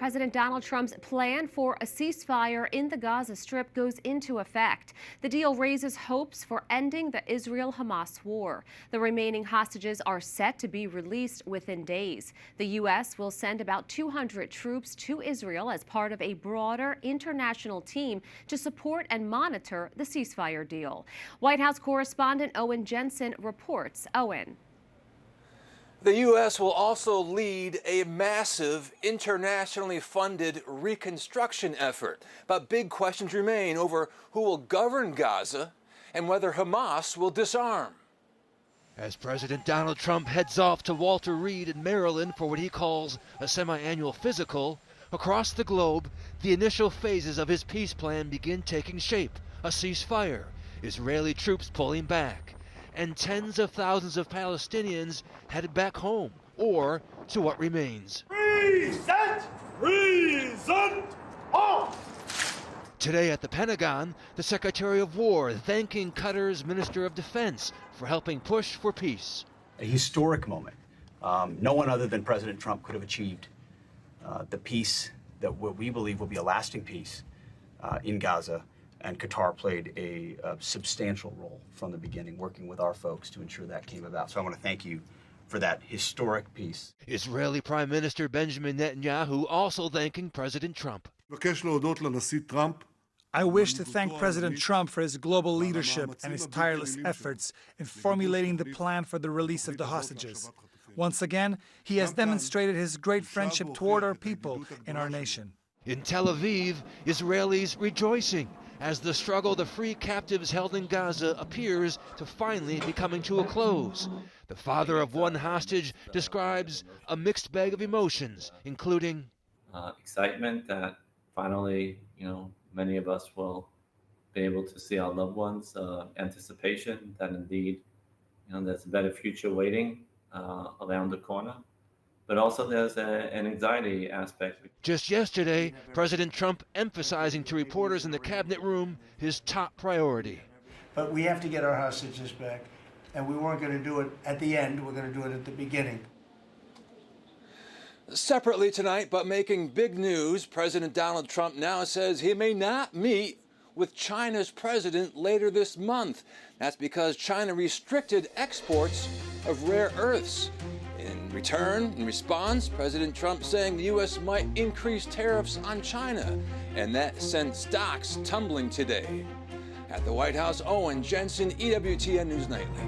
President Donald Trump's plan for a ceasefire in the Gaza Strip goes into effect. The deal raises hopes for ending the Israel-Hamas war. The remaining hostages are set to be released within days. The U.S. will send about 200 troops to Israel as part of a broader international team to support and monitor the ceasefire deal. White House Correspondent Owen Jensen reports. Owen. The U.S. will also lead a massive, internationally funded reconstruction effort. But big questions remain over who will govern Gaza and whether Hamas will disarm. As President Donald Trump heads off to Walter Reed in Maryland for what he calls a semi-annual physical, across the globe, the initial phases of his peace plan begin taking shape. A ceasefire, Israeli troops pulling back, and tens of thousands of Palestinians headed back home, or to what remains. Reset! Reset! Off! Today at the Pentagon, the Secretary of War thanking Qatar's Minister of Defense for helping push for peace. A historic moment. No one other than President Trump could have achieved the peace that we believe will be a lasting peace in Gaza. And Qatar played a substantial role from the beginning, working with our folks to ensure that came about. So I want to thank you for that historic peace. Israeli Prime Minister Benjamin Netanyahu also thanking President Trump. I wish to thank President Trump for his global leadership and his tireless efforts in formulating the plan for the release of the hostages. Once again, he has demonstrated his great friendship toward our people and our nation. In Tel Aviv, Israelis rejoicing as the struggle to free captives held in Gaza appears to finally be coming to a close. The father of one hostage describes a mixed bag of emotions, including excitement that finally, many of us will be able to see our loved ones, anticipation that indeed, there's a better future waiting around the corner. But also there's an anxiety aspect. Just yesterday, President Trump emphasizing to reporters in the cabinet room his top priority. But we have to get our hostages back, and we weren't going to do it at the end, we're going to do it at the beginning. Separately tonight, but making big news, President Donald Trump now says he may not meet with China's president later this month. That's because China restricted exports of rare earths. In response, President Trump saying the U.S. might increase tariffs on China, and that sent stocks tumbling today. At the White House, Owen Jensen, EWTN News Nightly.